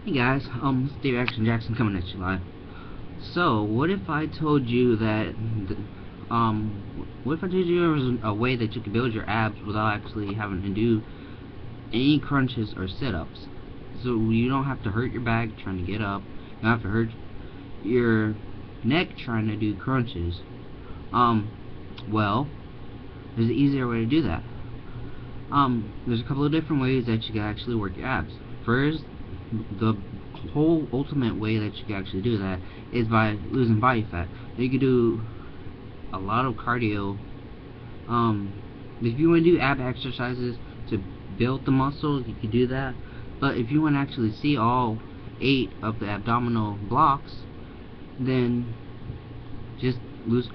Hey guys, it's Dave Action Jackson coming at you live. So, what if I told you that, what if I told you there was a way that you could build your abs without actually having to do any crunches or sit-ups? So you don't have to hurt your back trying to get up, you don't have to hurt your neck trying to do crunches. Well, there's an easier way to do that. There's a couple of different ways that you can actually work your abs. First, the whole ultimate way that you can actually do that is by losing body fat. You can do a lot of cardio. If you want to do ab exercises to build the muscles, you can do that. But if you want to actually see all 8 of the abdominal blocks, then just lose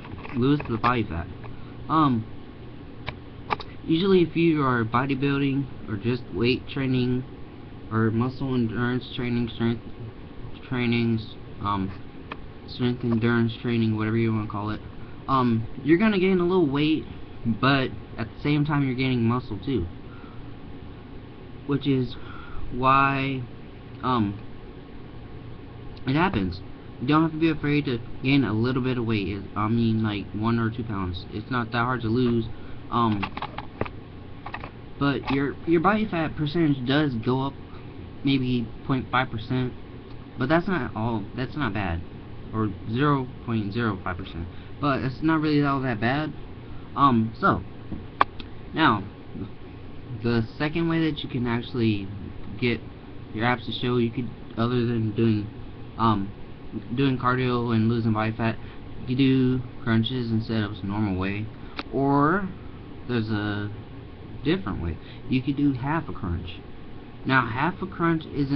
the body fat. Usually if you are bodybuilding or just weight training or muscle endurance training, strength endurance training, whatever you want to call it, you're gonna gain a little weight, but at the same time you're gaining muscle too, which is why it happens. You don't have to be afraid to gain a little bit of weight. I mean, like 1 or 2 pounds. It's not that hard to lose. But your body fat percentage does go up maybe 0.5%, but that's not bad, or 0.05%, but it's not really all that bad. So now the second way that you can actually get your abs to show, you could, other than doing cardio and losing body fat, you do crunches and sit-ups the normal way, or there's a different way. You could do half a crunch. Now, half a crunch it's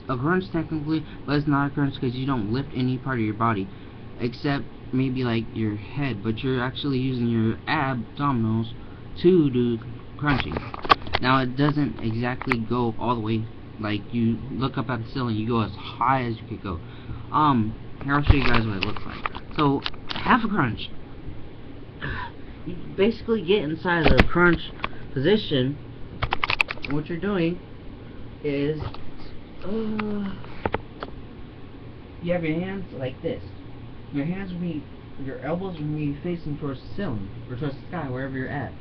a crunch technically, but it's not a crunch because you don't lift any part of your body except maybe like your head, but you're actually using your abdominals to do crunching. Now, it doesn't exactly go all the way, like you look up at the ceiling, you go as high as you could go. Here, I'll show you guys what it looks like. So, half a crunch. You basically get inside of the crunch position. What you're doing is you have your hands like this. Your elbows will be facing towards the ceiling or towards the sky, wherever you're at.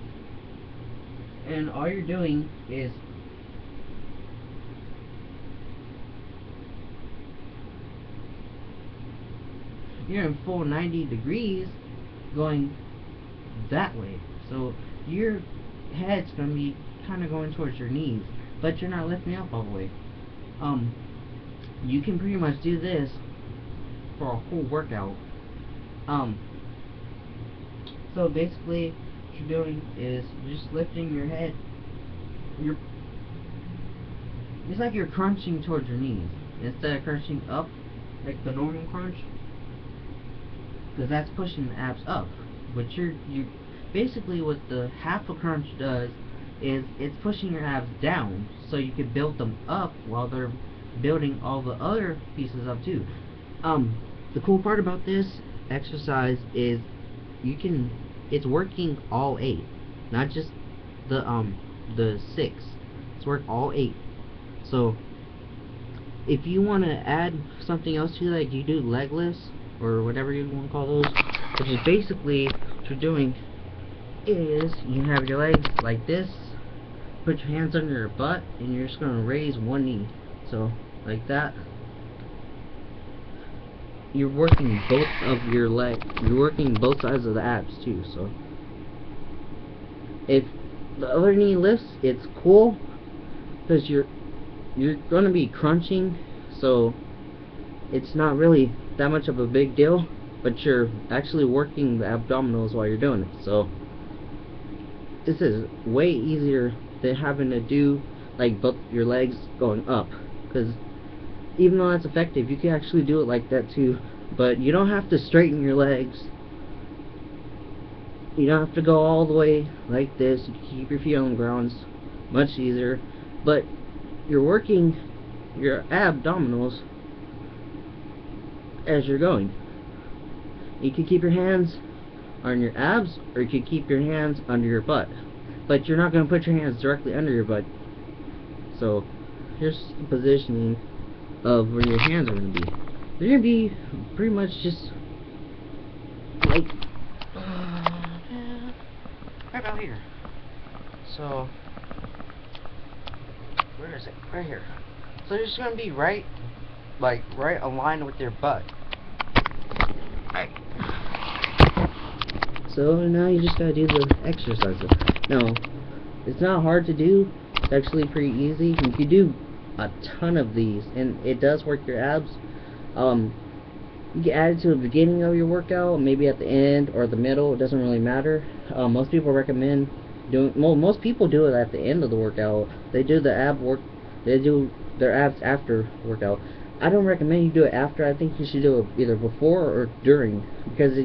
And all you're doing is you're in full 90 degrees going that way. So your head's going to be kind of going towards your knees, but you're not lifting up all the way. You can pretty much do this for a whole workout. So basically what you're doing is you're just lifting your head. It's like you're crunching towards your knees instead of crunching up like the normal crunch, because that's pushing the abs up. But you basically, what the half a crunch does is it's pushing your abs down so you can build them up while they're building all the other pieces up too. The cool part about this exercise is it's working all 8, not just the 6. It's work all 8. So if you want to add something else to that, like you do leg lifts or whatever you want to call those, which is basically what you're doing is you have your legs like this, put your hands under your butt, and you're just going to raise one knee. So like that. You're working both of your legs. You're working both sides of the abs too. So if the other knee lifts, it's cool because you're going to be crunching, so it's not really that much of a big deal, but you're actually working the abdominals while you're doing it. So this is way easier than having to do like both your legs going up, because even though that's effective, you can actually do it like that too, but you don't have to straighten your legs. You don't have to go all the way like this. You can keep your feet on the ground. It's much easier, but you're working your abdominals as you're going. You can keep your hands on your abs, or you can keep your hands under your butt, but you're not going to put your hands directly under your butt. So here's the positioning. of where your hands are going to be. They're going to be pretty much just like right about here. So where is it? Right here. So they're just going to be right aligned with your butt. Right. So now you just gotta do the exercises. Now, it's not hard to do. It's actually pretty easy. You can do a ton of these, and it does work your abs. You can add it to the beginning of your workout, maybe at the end or the middle. It doesn't really matter. Most people recommend doing. Well, most people do it at the end of the workout. They do the ab work. They do their abs after workout. I don't recommend you do it after. I think you should do it either before or during, because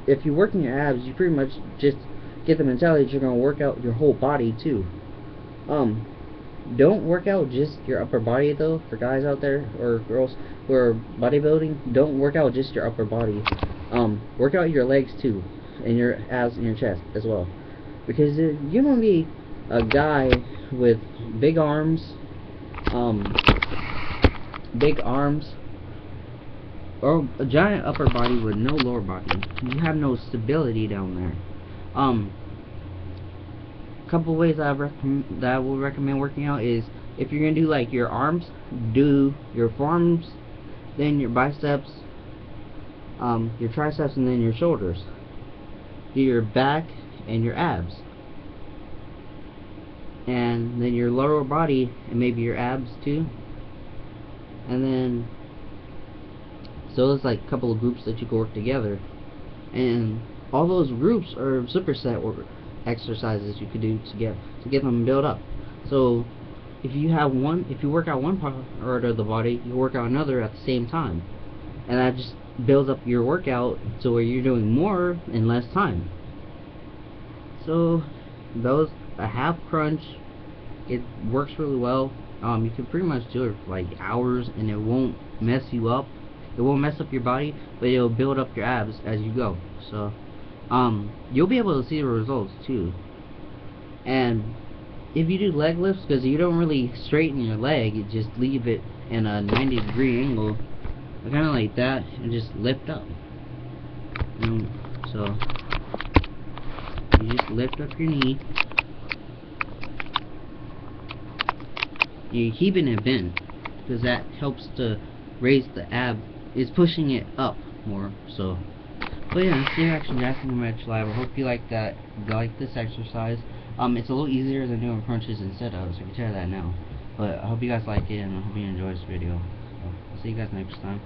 if you're working your abs, you pretty much just get the mentality that you're going to work out your whole body too. Don't work out just your upper body though. For guys out there or girls who are bodybuilding, don't work out just your upper body. Work out your legs too, and your abs and your chest as well, because you're going to be a guy with big arms, or a giant upper body with no lower body. You have no stability down there. Couple ways that I will recommend working out is, if you're gonna do like your arms, do your forearms, then your biceps, your triceps, and then your shoulders. Do your back and your abs, and then your lower body and maybe your abs too. And then so there's like a couple of groups that you can work together, and all those groups are superset or exercises you could do to get them built up. So if you work out one part of the body, you work out another at the same time, and that just builds up your workout so where you're doing more in less time. So a half crunch, it works really well. You can pretty much do it for like hours, and it won't mess you up. It won't mess up your body, but it'll build up your abs as you go. So you'll be able to see the results too. And if you do leg lifts, because you don't really straighten your leg, you just leave it in a 90-degree angle, kind of like that, and just lift up. So you just lift up your knee. You're keeping it bent, because that helps to raise the ab. It's pushing it up more. So, but yeah, that's your Action Jac'd Fitness Live. I hope you like that. You like this exercise. It's a little easier than doing crunches and sit-ups. I can tell you that now. But I hope you guys like it, and I hope you enjoy this video. So, I'll see you guys next time.